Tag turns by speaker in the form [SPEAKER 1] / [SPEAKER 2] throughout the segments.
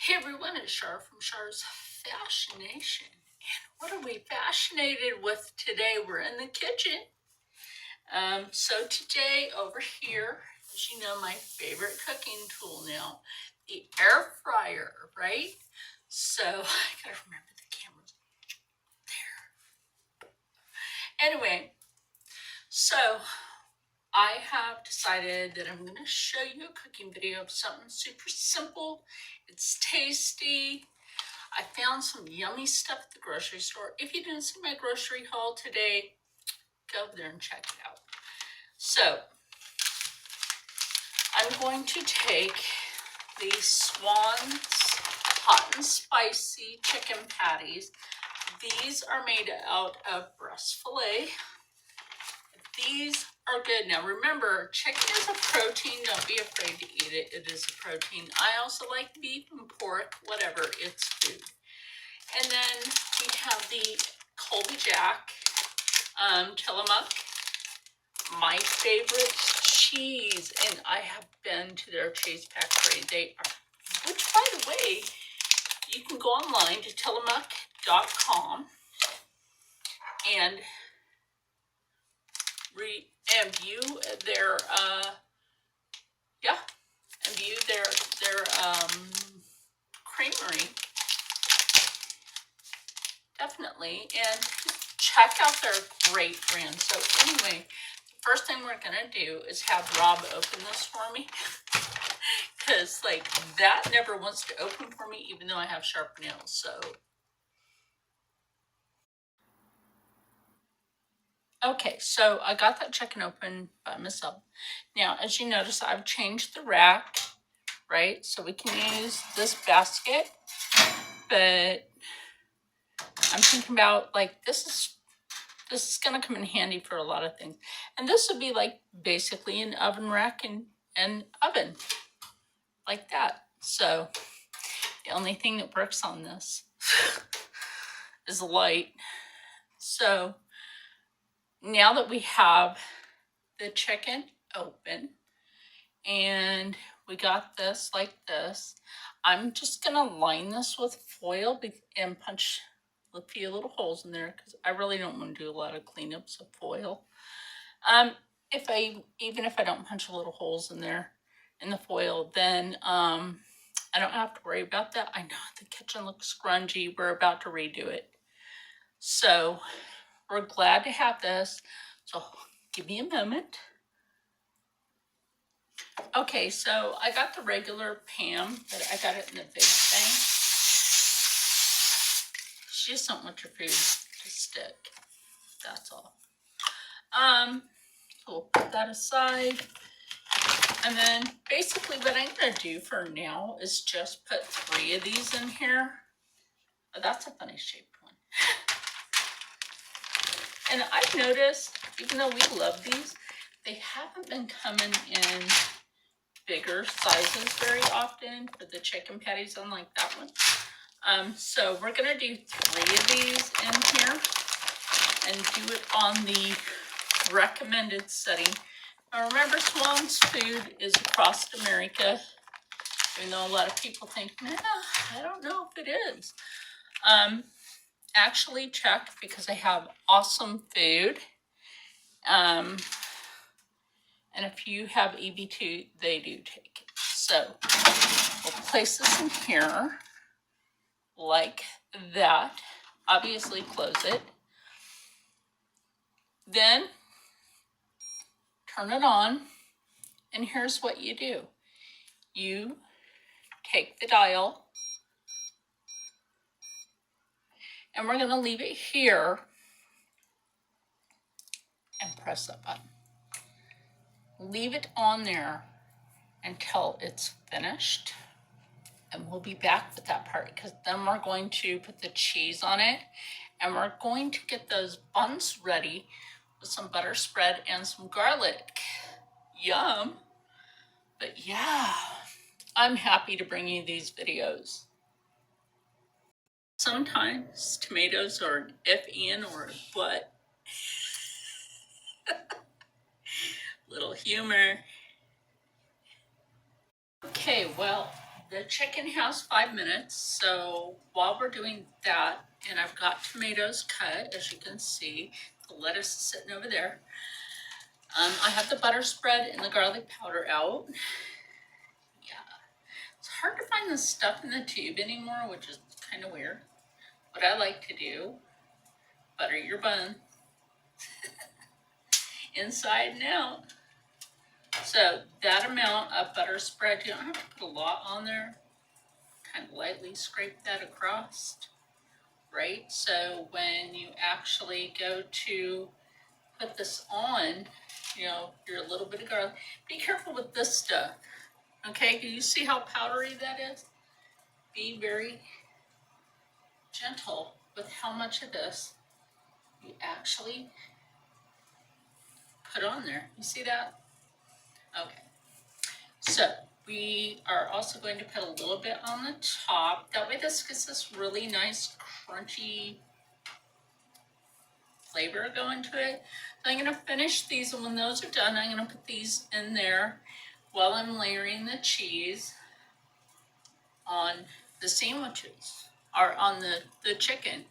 [SPEAKER 1] Hey everyone, it's Char from Char's Fascination. And what are we fascinated with today? We're in the kitchen. So today over here, as you know, my favorite cooking tool now, the air fryer, right? So I gotta remember the camera's there. Anyway, so I have decided that I'm gonna show you a cooking video of something super simple. It's tasty. I found some yummy stuff at the grocery store. If you didn't see my grocery haul today, go over there and check it out. So, I'm going to take the Swan's hot and spicy chicken patties. These are made out of breast filet. These are good. Now remember, chicken is a protein. Don't be afraid to eat it. It is a protein. I also like beef and pork, whatever, it's food. And then we have the Colby Jack Tillamook, my favorite cheese, and I have been to their cheese factory. They are, which by the way, you can go online to tillamook.com and view their view their creamery. Definitely, and check out their great brand. So anyway, the first thing we're gonna do is have Rob open this for me, because like that never wants to open for me, even though I have sharp nails. So okay, so I got that chicken open by myself. Now, as you notice, I've changed the rack, right? So we can use this basket, but I'm thinking about like this is going to come in handy for a lot of things. And this would be like basically an oven rack and oven like that. So the only thing that works on this is the light. So now that we have the chicken open and we got this like this, I'm just going to line this with foil and punch a few little holes in there because I really don't want to do a lot of cleanups of foil. Even if I don't punch little holes in there in the foil, then I don't have to worry about that. I know the kitchen looks grungy. We're about to redo it. So we're glad to have this. So give me a moment. Okay, so I got the regular Pam, but I got it in the big thing. She just don't want your food to stick. That's all. So we'll put that aside. And then basically what I'm going to do for now is just put 3 of these in here. Oh, that's a funny shaped one. And I've noticed, even though we love these, they haven't been coming in bigger sizes very often for the chicken patties, unlike that one. So we're going to do 3 of these in here and do it on the recommended setting. Now remember, Swan's food is across America, even though a lot of people think, nah, I don't know if it is. Actually check, because I have awesome food. And if you have EB2, they do take it. So we'll place this in here like that. Obviously close it. Then turn it on, and here's what you do. You take the dial, and we're going to leave it here and press that button. Leave it on there until it's finished, and we'll be back with that part, because then we're going to put the cheese on it, and we're going to get those buns ready with some butter spread and some garlic. Yum. But yeah, I'm happy to bring you these videos. Sometimes tomatoes are an if, and, or a but. Little humor. Okay, well, the chicken has 5 minutes, so while we're doing that, and I've got tomatoes cut, as you can see, the lettuce is sitting over there. I have the butter spread and the garlic powder out. Yeah, it's hard to find the stuff in the tube anymore, which is kind of weird. What I like to do, butter your bun, inside and out. So that amount of butter spread, you don't have to put a lot on there. Kind of lightly scrape that across, right? So when you actually go to put this on, you know, your little bit of garlic, be careful with this stuff, okay? Do you see how powdery that is? Be very gentle with how much of this you actually put on there. You see that? Okay. So we are also going to put a little bit on the top. That way this gets this really nice crunchy flavor going to it. So I'm going to finish these, and when those are done, I'm going to put these in there while I'm layering the cheese on the sandwiches, or on the chicken.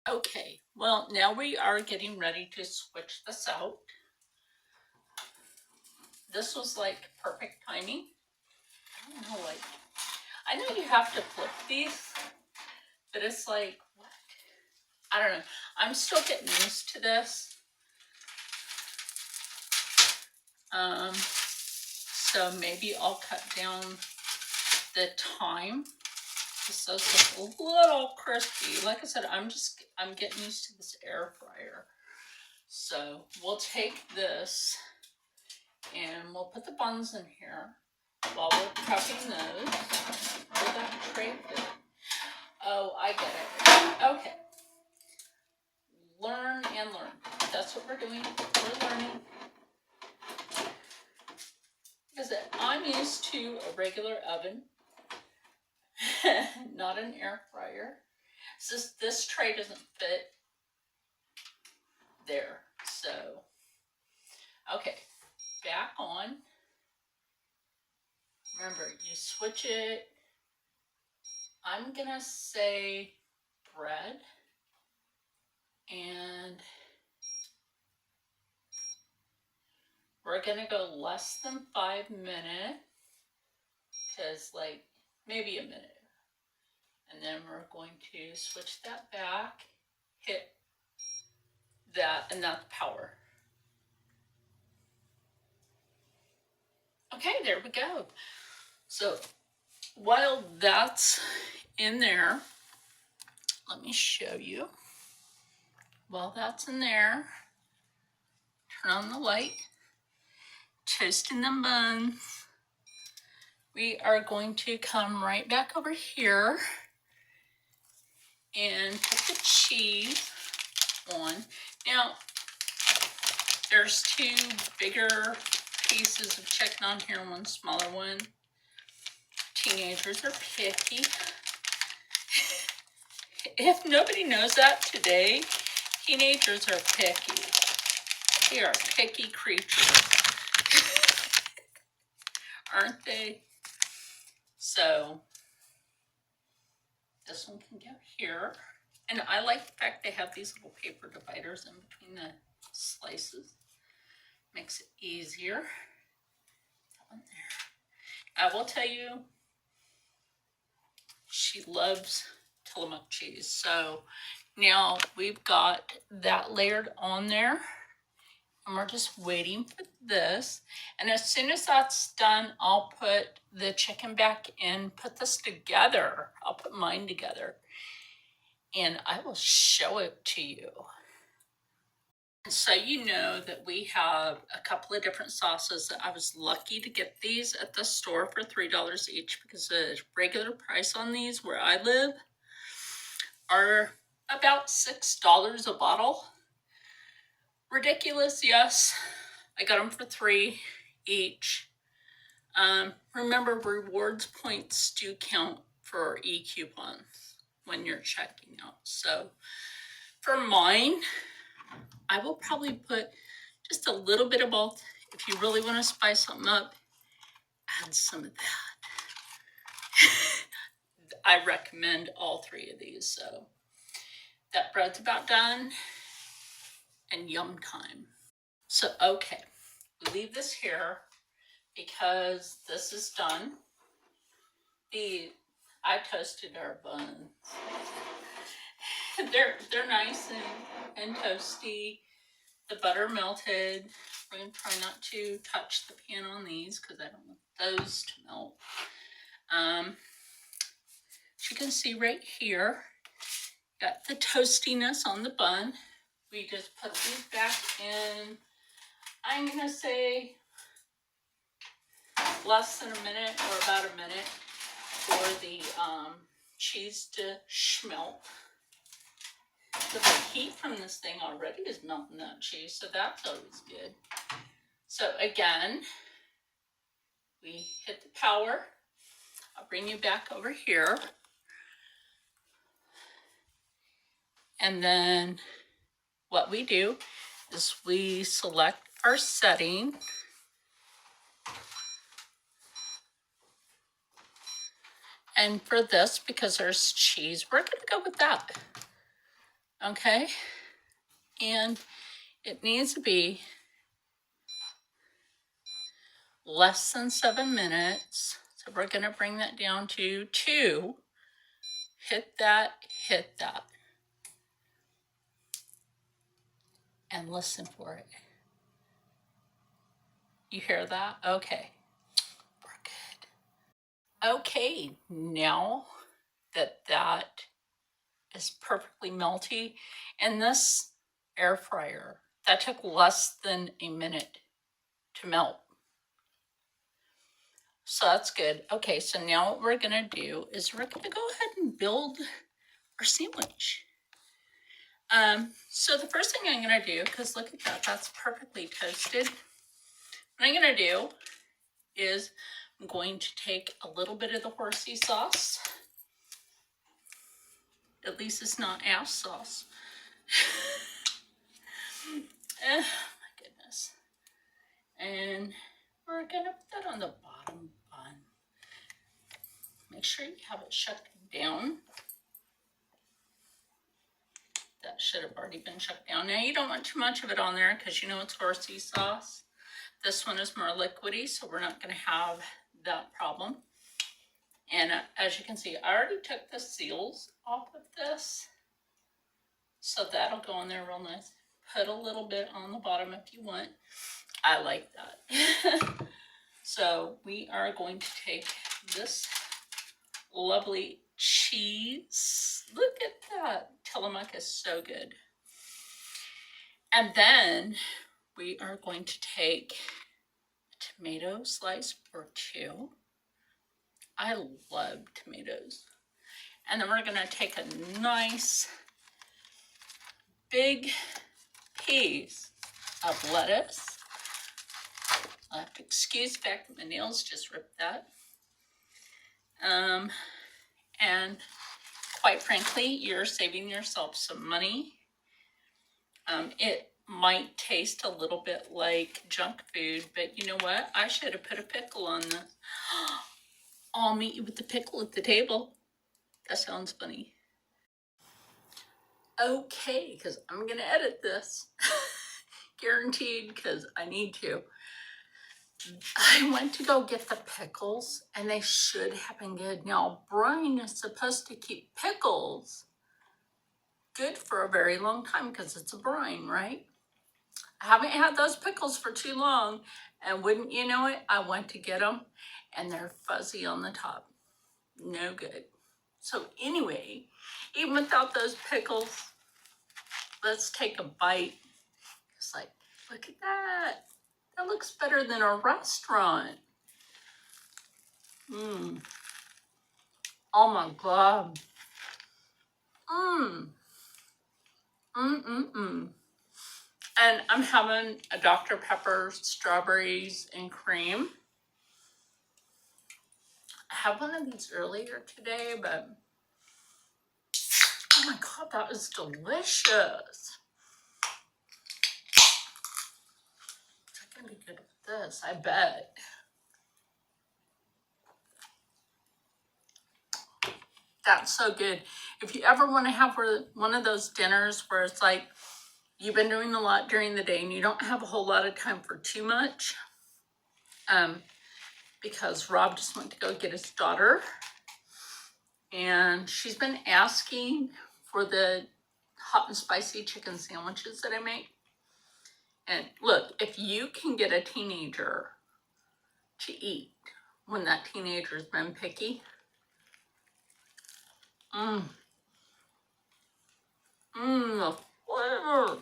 [SPEAKER 1] Okay, well, now we are getting ready to switch this out. This was like perfect timing. I don't know, like, I know you have to flip these, but it's like, what? I don't know. I'm still getting used to this. So maybe I'll cut down the time just so it's a little crispy. Like I said, I'm getting used to this air fryer. So we'll take this and we'll put the buns in here while we're prepping those. Where'd that tray fit? Oh, I get it. Okay. Learn and learn. That's what we're doing. We're learning. Because I'm used to a regular oven, not an air fryer. So this tray doesn't fit there. So, okay, back on. Remember, you switch it. I'm gonna say bread, and we're gonna go less than 5 minutes, because like maybe a minute. And then we're going to switch that back, hit that, and that's power. Okay, there we go. So while that's in there, let me show you. While that's in there, turn on the light, toasting the buns. We are going to come right back over here and put the cheese on. Now, there's 2 bigger pieces of chicken on here, one smaller one. Teenagers are picky. If nobody knows that today, teenagers are picky. They are picky creatures. Aren't they? So, this one can go here. And I like the fact they have these little paper dividers in between the slices. Makes it easier. That one there. I will tell you, she loves Tillamook cheese. So now we've got that layered on there, and we're just waiting for this. And as soon as that's done, I'll put the chicken back in, put this together. I'll put mine together, and I will show it to you. So you know that we have a couple of different sauces. I was lucky to get these at the store for $3 each, because the regular price on these where I live are about $6 a bottle. Ridiculous, yes. I got them for $3 each. Remember, rewards points do count for e-coupons when you're checking out. So for mine, I will probably put just a little bit of both. If you really want to spice something up, add some of that. I recommend all 3 of these. So that bread's about done, and yum time. So, okay, we leave this here because this is done. I toasted our buns. They're nice and toasty. The butter melted. We're gonna try not to touch the pan on these because I don't want those to melt. As you can see right here, got the toastiness on the bun. We just put these back in, I'm gonna say less than a minute or about a minute for the cheese to schmelt. But the heat from this thing already is melting that cheese, so that's always good. So again, we hit the power. I'll bring you back over here. And then what we do is we select our setting. And for this, because there's cheese, we're gonna go with that. Okay? And it needs to be less than 7 minutes. So we're gonna bring that down to 2. Hit that, and listen for it. You hear that? Okay, we're good. Okay, now that is perfectly melty, and this air fryer, that took less than a minute to melt. So that's good. Okay, so now what we're gonna do is we're gonna go ahead and build our sandwich. So the first thing I'm gonna do, because look at that, that's perfectly toasted. What I'm gonna do is I'm going to take a little bit of the horsey sauce. At least it's not ass sauce. Oh my goodness. And we're gonna put that on the bottom bun. Make sure you have it shut down. That should have already been shut down. Now you don't want too much of it on there because you know it's horsey sauce. This one is more liquidy, so we're not going to have that problem. And as you can see, I already took the seals off of this, so that'll go on there real nice. Put a little bit on the bottom if you want. I like that. So we are going to take this lovely cheese. Look at that. Tillamook is so good. And then we are going to take a tomato slice or 2. I love tomatoes. And then we're going to take a nice big piece of lettuce. I'll have to excuse the fact that my nails just ripped that. And quite frankly, you're saving yourself some money. It might taste a little bit like junk food, but you know what? I should have put a pickle on this. I'll meet you with the pickle at the table. That sounds funny. Okay, because I'm going to edit this. Guaranteed, because I need to. I went to go get the pickles, and they should have been good. Now, brine is supposed to keep pickles good for a very long time because it's a brine, right? I haven't had those pickles for too long, and wouldn't you know it, I went to get them, and they're fuzzy on the top. No good. So anyway, even without those pickles, let's take a bite. It's like, look at that. That looks better than a restaurant. Oh my God. And I'm having a Dr. Pepper strawberries and cream. I had one of these earlier today, but oh my God, that was delicious. It's gonna be good with this, I bet. That's so good. If you ever want to have one of those dinners where it's like you've been doing a lot during the day and you don't have a whole lot of time for too much, because Rob just went to go get his daughter, and she's been asking for the hot and spicy chicken sandwiches that I make. And look, if you can get a teenager to eat when that teenager's been picky, the flavor.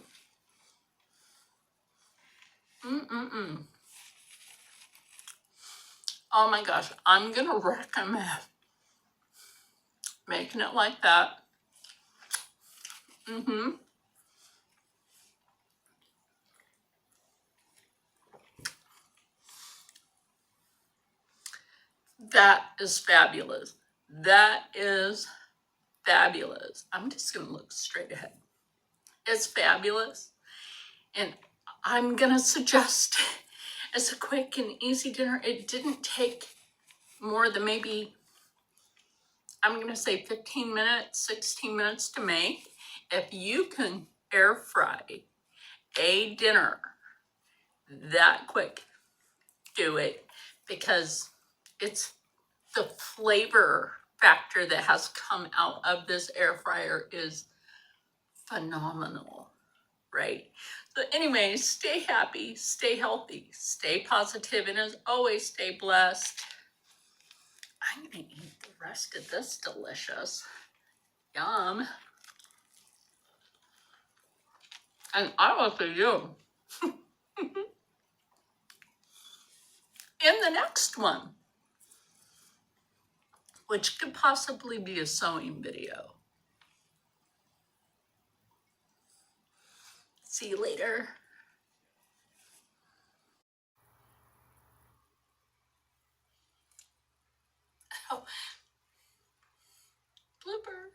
[SPEAKER 1] Oh my gosh, I'm gonna recommend making it like that. That is fabulous. That is fabulous. I'm just gonna look straight ahead. It's fabulous. And I'm gonna suggest as a quick and easy dinner. It didn't take more than maybe, I'm gonna say 15 minutes, 16 minutes to make. If you can air fry a dinner that quick, do it, because it's the flavor factor that has come out of this air fryer is phenomenal, right? So anyway, stay happy, stay healthy, stay positive, and as always, stay blessed. I'm gonna eat the rest of this delicious. Yum. And I will see you in the next one, which could possibly be a sewing video. See you later. Oh, blooper.